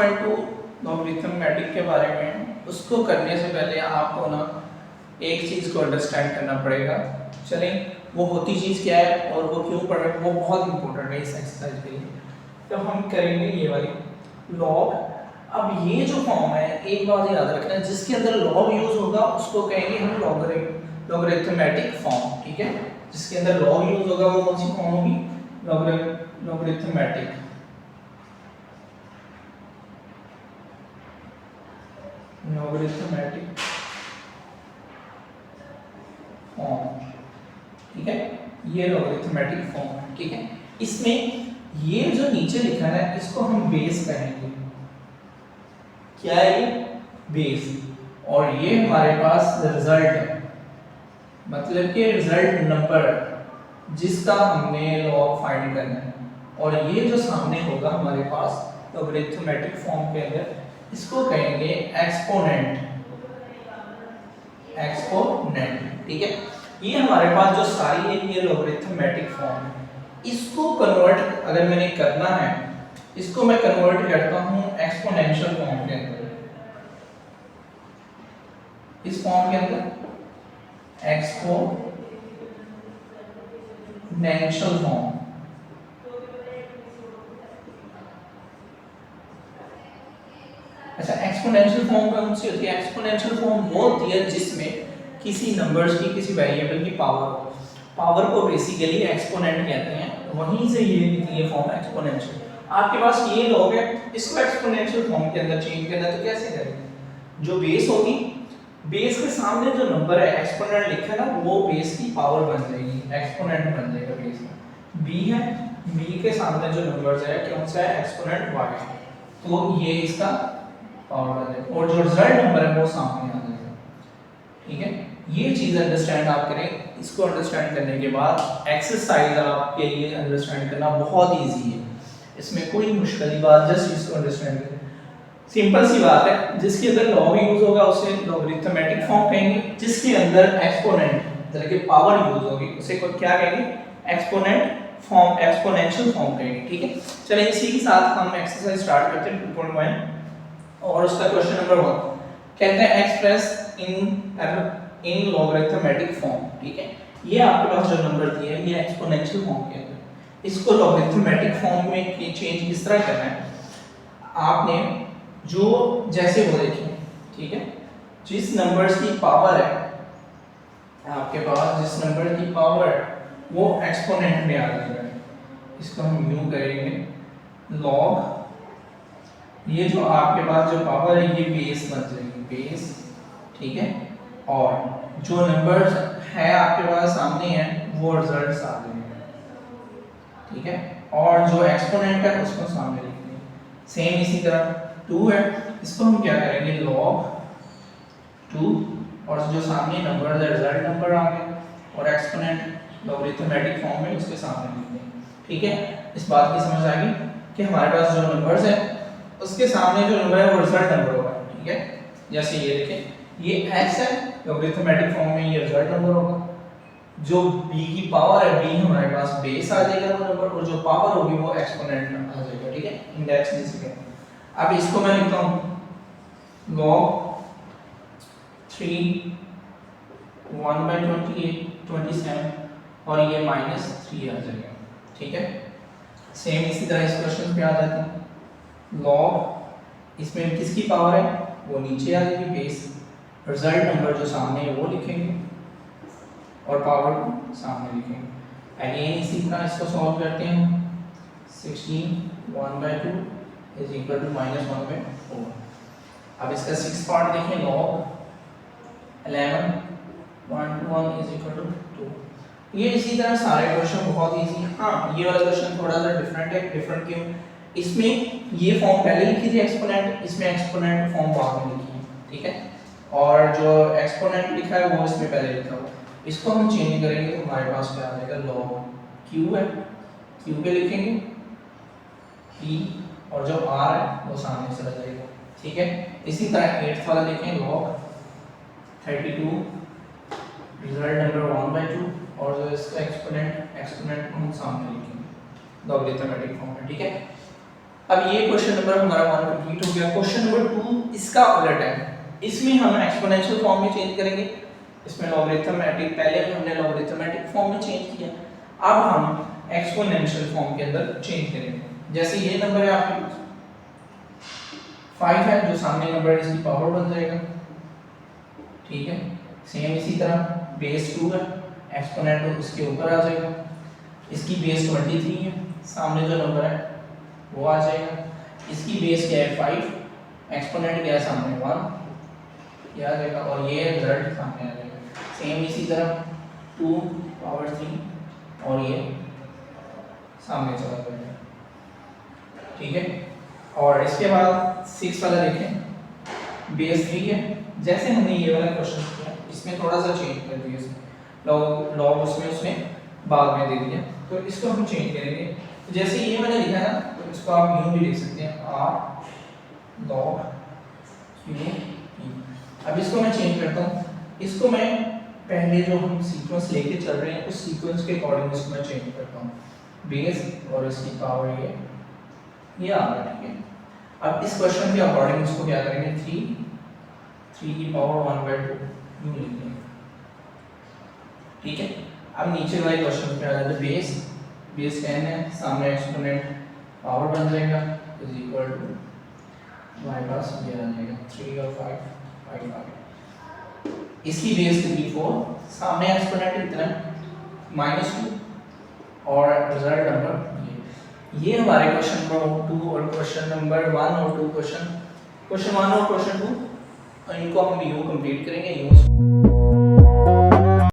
Equal to लॉगरिथमेटिक के बारे में, उसको करने से पहले आपको ना एक चीज़ को अंडरस्टैंड करना पड़ेगा। चलें, वो होती चीज़ क्या है और वो क्यों पढ़ रहे हैं, वो बहुत इंपॉर्टेंट है इस एक्सरसाइज के लिए। तो हम करेंगे ये वाली लॉग। अब ये जो फॉर्म है, एक बात याद रखना, जिसके अंदर लॉग यूज होगा उसको कहेंगे हम लॉगरिथमेटिक फॉर्म, ठीक है। जिसके अंदर लॉग यूज होगा वो कौन सी फॉर्म होगी, लॉगरिथमेटिक फॉर्म, ठीक है। ये लॉगरिथमेटिक फॉर्म है, ठीक है। इसमें ये जो नीचे लिखा है ना, इसको हम बेस कहेंगे। क्या है ये, बेस। और ये हमारे पास रिजल्ट है, मतलब कि रिजल्ट नंबर जिसका हमने लॉग फाइंड करना है। और ये जो सामने होगा हमारे पास लॉगरिथमेटिक फॉर्म के अंदर, इसको कहेंगे एक्सपोनेंट, ठीक है। ये हमारे पास जो सारी है ये लॉगरिथमेटिक फॉर्म है। इसको कन्वर्ट अगर मैंने करना है, इसको मैं कन्वर्ट करता हूं एक्सपोनेंशियल फॉर्म के अंदर। इस फॉर्म के अंदर एक्सपोनेंशियल फॉर्म, अच्छा एक्सपोनेंशियल फॉर्म कौन सी होती है, एक्सपोनेंशियल फॉर्म वो होती है जिसमें किसी नंबर्स की, किसी वेरिएबल की पावर को बेसिकली एक्सपोनेंट कहते हैं, वहीं से ये निकली है फॉर्म एक्सपोनेंशियल। आपके पास ये लॉग है, इसको एक्सपोनेंशियल फॉर्म के अंदर चेंज करना है तो कैसे करेंगे, जो बेस होगी, बेस के सामने जो नंबर है एक्सपोनेंट लिखा है ना, वो बेस की पावर बन जाएगी, एक्सपोनेंट बन जाएगा बेस का। बी है, बी के सामने जो नंबर्स है कौन सा है, एक्सपोनेंट वाई, तो ये इसका पावर बन जाएगा, और जो रिजल्ट नंबर है वो सामने आ जाएगा, ठीक है। ये चीज अंडरस्टैंड आप करें। इसको अंडरस्टैंड करने के बाद एक्सरसाइज आपके लिए अंडरस्टैंड करना बहुत इजी है, इसमें कोई मुश्किल बात, जस्ट इसको अंडरस्टैंड करें। सिंपल सी बात है, जिसके अंदर लॉग यूज होगा उसे लॉगरिथमेटिक फॉर्म कहेंगे, जिसके अंदर एक्सपोनेंट यानी कि पावर यूज होगी उसे क्या कहेंगे, एक्सपोनेंट फॉर्म, एक्सपोनेंशियल फॉर्म कहेंगे, ठीक है। चलिए इसी के साथ हम एक्सरसाइज स्टार्ट करते हैं 2.1 और उसका क्वेश्चन नंबर 1 कहते हैं एक्सप्रेस इन लॉगरिथमेटिक फॉर्म, ठीक है। ये आपके पास जो नंबर दिए हैं ये एक्सपोनेंशियल फॉर्म के अंदर, इसको लॉगरिथमेटिक फॉर्म में चेंज किस तरह करना है, आपने जो जैसे वो देखिए, ठीक है, जिस नंबर्स की पावर है आपके पास, जिस नंबर की पावर वो एक्सपोनेंट में आ जाएगा, इसको हम यूं करेंगे लॉग, ये जो आपके पास जो पावर है ये बेस बन जाएगी, बेस, ठीक है। और जो नंबर्स है आपके पास सामने है वो रिजल्ट्स आ जाएंगे, ठीक है। और जो एक्सपोनेंट है उसको सामने लिख देंगे। सेम इसी तरह 2 है, इसको हम क्या करेंगे लॉग 2, और जो सामने नंबर है रिजल्ट नंबर आ गया, और एक्सपोनेंट लॉगरिथमेटिक फॉर्म में उसके सामने लिख देंगे, ठीक है। इस बात की समझ आ गई कि हमारे पास जो नंबर्स है उसके सामने जो नंबर है वो रिजल्ट नंबर होगा, ठीक है। जैसे ये देखें, ये x है, लॉगरिथमेटिक फॉर्म में ये रिजल्ट नंबर होगा, जो b की पावर है, b हमारे पास बेस आ जाएगा वो नंबर, और जो पावर होगी वो एक्सपोनेंट आ जाएगा, ठीक है, इंडेक्स जिसे कहते हैं। अब इसको मैं लिखता हूं log 3 1/28 27 और ये -3 आ जाएगा, ठीक है। सेम इसी तरह इस क्वेश्चन पे आ जाते हैं, log इसमें किसकी पावर है वो नीचे आ जाएगी बेस, रिजल्ट नंबर जो सामने है वो लिखेंगे और पावर को सामने लिखेंगे। अगेन इसी तरह इसको सॉल्व करते हैं, 16 1/2 इज इक्वल टू -1/4। अब इसका 6 पार्ट देखें, log 11 1 to 1 is equal to 2। ये इसी तरह सारे क्वेश्चन बहुत इजी। हाँ, ये वाला क्वेश्चन थोड़ा सा डिफरेंट है। डिफरेंट क्यों, इसमें ये फॉर्म पहले लिखी थी एक्सपोनेंट, इसमें एक्सपोनेंट फॉर्म बाद में लिखी है, ठीक है। और जो एक्सपोनेंट लिखा है वो इसमें पहले लिखा हुआ, इसको हम चेंज करेंगे तो हमारे पास क्या आ जाएगा, log q है, q पे लिखेंगे p और जो r है वो सामने चला जाएगा, ठीक है। इसी तरह 8th वाला देखें, log 32 रिजल्ट नंबर 1/2 और जो इसका एक्सपोनेंट को हम सामने लिखेंगे लॉगरिथमेटिक फॉर्म में, ठीक है। अब ये क्वेश्चन नंबर हमारा 1 कंप्लीट हो गया। क्वेश्चन नंबर 2 इसका उलट है, इसमें हम एक्सपोनेंशियल फॉर्म में चेंज करेंगे, इसमें लॉगरिथमेटिक, पहले भी हमने लॉगरिथमेटिक फॉर्म में चेंज किया, अब हम एक्सपोनेंशियल फॉर्म के अंदर चेंज करेंगे। जैसे ये नंबर है आपके पास 5 है, जो सामने नंबर है इसकी पावर बन जाएगा, ठीक है। सेम इसी तरह बेस 2 है, एक्सपोनेंट उसके ऊपर आ जाएगा, इसकी बेस 23 है, सामने जो नंबर है वो आ जाएगा, इसकी बेस क्या है 5, एक्सपोनेंट क्या है सामने 1, ये आ जाएगा, और ये रिजल्ट सामने आ जाएगा। सेम इसी तरह 2 पावर 3 और ये सामने चला जाएगा, ठीक है। और इसके बाद 6 वाला देखें, बेस 3 है, जैसे हमने ये वाला क्वेश्चन किया इसमें थोड़ा सा चेंज कर दिया, इसमें लॉग उसमें बाद में दे दिया, तो इसको हम चेंज करेंगे। तो जैसे ये मैंने लिखा है ना, तो इसको आप यूं भी लिख सकते हैं r log q p। अब इसको मैं चेंज करता हूँ, इसको मैं पहले जो हम सीक्वेंस लेके चल रहे हैं उस सीक्वेंस के अकॉर्डिंग इसको मैं चेंज करता हूँ, बेस और इसकी पावर ये आ रहा है, ठीक है। अब इस क्वेश्चन के अकॉर्डिंग इसको क्या करेंगे, 3 की पावर 1/2 यूं लिखेंगे, ठीक है। अब नीचे वाले क्वेश्चन पे आ जाते हैं, बेस 10 है, सामने एक्सपोनेंट पावर बन जाएगा इज इक्वल टू हमारे पास ये आ जाएगा 3 और 5 5, इसकी बेस कितनी 4, सामने एक्सपोनेंट कितना -2 और रिजल्ट नंबर ये हमारे क्वेश्चन नंबर 2 और क्वेश्चन नंबर 1 और 2 क्वेश्चन 1 और क्वेश्चन 2 इनको हम यूं कंप्लीट करेंगे यूं।